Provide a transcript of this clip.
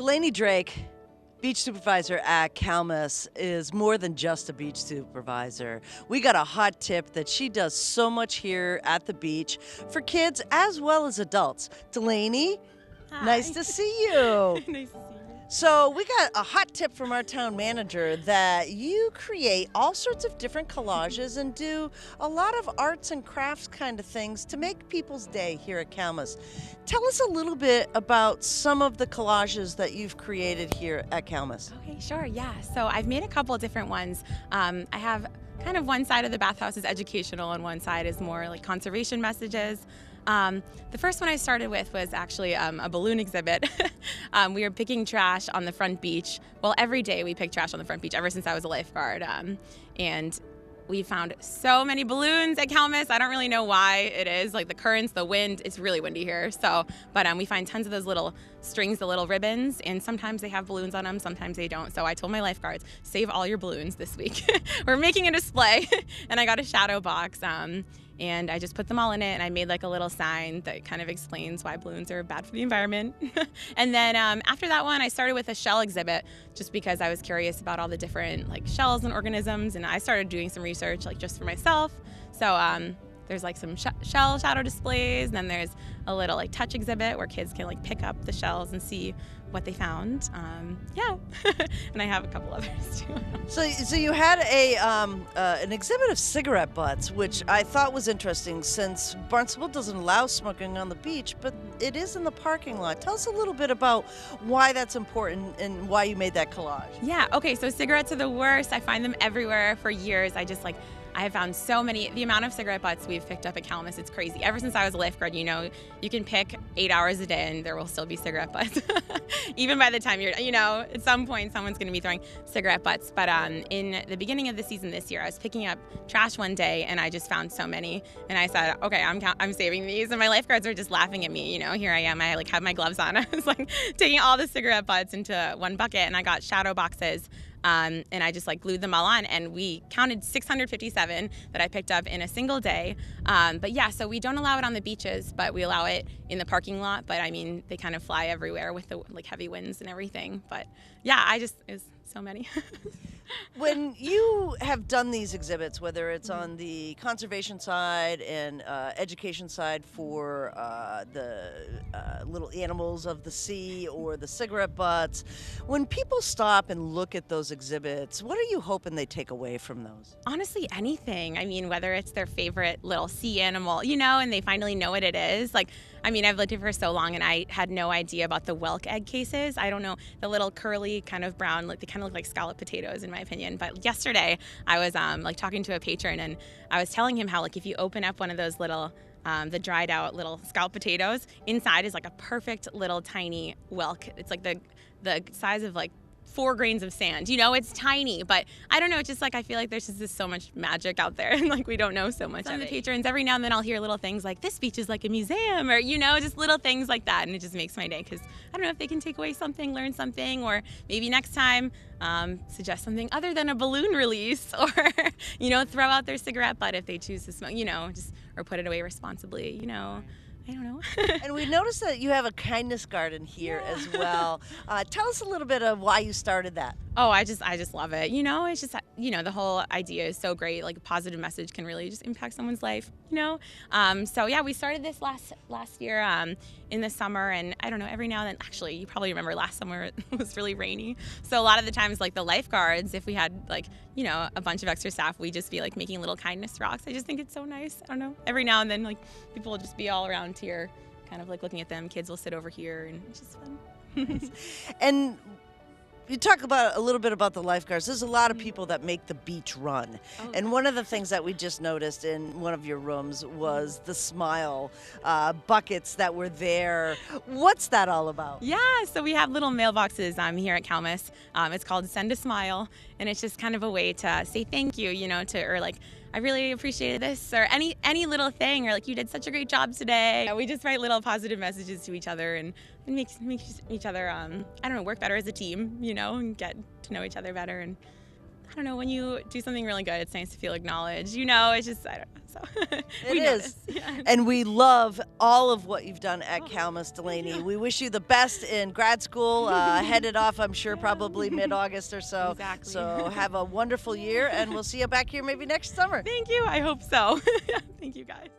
Delaney Drake, beach supervisor at Kalmus, is more than just a beach supervisor. We got a hot tip that she does so much here at the beach for kids as well as adults. Delaney, Hi. nice to see you. Nice to see you. So we got a hot tip from our town manager that you create all sorts of different collages and do a lot of arts and crafts kind of things to make people's day here at Kalmus. Tell us a little bit about some of the collages that you've created here at Kalmus. Okay, sure, yeah. So I've made a couple different ones. I have kind of one side of the bathhouse is educational and one side is more like conservation messages. The first one I started with was actually a balloon exhibit. We were picking trash on the front beach. Well, every day we pick trash on the front beach ever since I was a lifeguard. And we found so many balloons at Kalmus. I don't really know why it is, like the currents, the wind, it's really windy here. So, but we find tons of those little strings, the little ribbons, and sometimes they have balloons on them, sometimes they don't. So I told my lifeguards, save all your balloons this week. We're making a display, and I got a shadow box. And I just put them all in it, and I made like a little sign that kind of explains why balloons are bad for the environment. And then after that one, I started with a shell exhibit just because I was curious about all the different like shells and organisms, and I started doing some research like just for myself. So there's like some shell shadow displays, and then there's a little like touch exhibit where kids can like pick up the shells and see what they found. Yeah, and I have a couple others too. So you had an exhibit of cigarette butts, which I thought was interesting since Barnstable doesn't allow smoking on the beach, but it is in the parking lot. Tell us a little bit about why that's important and why you made that collage. Yeah, okay, so cigarettes are the worst. I find them everywhere for years. I have found so many, the amount of cigarette butts we've picked up at Kalmus, it's crazy. Ever since I was a lifeguard, you know, you can pick 8 hours a day and there will still be cigarette butts. Even by the time you're, you know, at some point someone's gonna be throwing cigarette butts. But in the beginning of the season this year, I was picking up trash one day and I just found so many. And I said, okay, I'm saving these. And my lifeguards are just laughing at me, you know, here I am, I like have my gloves on. I was like taking all the cigarette butts into one bucket, and I got shadow boxes. And I just like glued them all on, and we counted 657 that I picked up in a single day. But yeah, so we don't allow it on the beaches, but we allow it in the parking lot. But I mean, they kind of fly everywhere with the like heavy winds and everything. But yeah, it was so many. When you have done these exhibits, whether it's on the conservation side and education side for the little animals of the sea or the cigarette butts, when people stop and look at those exhibits, what are you hoping they take away from those? Honestly, anything. I mean, whether it's their favorite little sea animal, you know, and they finally know what it is. Like, I mean, I've lived here for so long, and I had no idea about the whelk egg cases. I don't know, the little curly kind of brown, like they kind of look like scalloped potatoes in my opinion. But yesterday I was like talking to a patron, and I was telling him how like if you open up one of those little the dried out little scalloped potatoes, inside is like a perfect little tiny whelk. It's like the size of like 4 grains of sand. You know, it's tiny, but I don't know, it's just like I feel like there's just so much magic out there, and like we don't know so much of the patrons. Every now and then I'll hear little things like, this beach is like a museum, or you know, just little things like that, and it just makes my day, because I don't know if they can take away something, learn something, or maybe next time suggest something other than a balloon release, or you know, throw out their cigarette butt if they choose to smoke, you know, just or put it away responsibly, you know. I don't know. And we noticed that you have a kindness garden here as well. Tell us a little bit of why you started that. Oh, I just love it. You know, it's just, you know, the whole idea is so great. Like a positive message can really just impact someone's life, you know? So yeah, we started this last year in the summer, and I don't know, every now and then, actually, you probably remember last summer it was really rainy. So a lot of the times, like the lifeguards, if we had like, you know, a bunch of extra staff, we'd just be like making little kindness rocks. I just think it's so nice. I don't know. Every now and then, like people will just be all around here, kind of like looking at them. Kids will sit over here, and it's just fun. And you talk about a little bit about the lifeguards. There's a lot of people that make the beach run. Oh, and one of the things that we just noticed in one of your rooms was the smile buckets that were there. What's that all about? Yeah, so we have little mailboxes here at Kalmus. It's called Send a Smile, and it's just kind of a way to say thank you, you know, or like, I really appreciated this, or any little thing, or like, you did such a great job today. We just write little positive messages to each other, and it makes each other, I don't know, work better as a team, you know, and get to know each other better. And I don't know, when you do something really good, it's nice to feel acknowledged. You know, it's just, I don't know. So It is. Yeah. And we love all of what you've done at Kalmus, Delaney. Yeah. We wish you the best in grad school, headed off, I'm sure, probably mid-August or so. Exactly. So have a wonderful year, and we'll see you back here maybe next summer. Thank you. I hope so. Thank you, guys.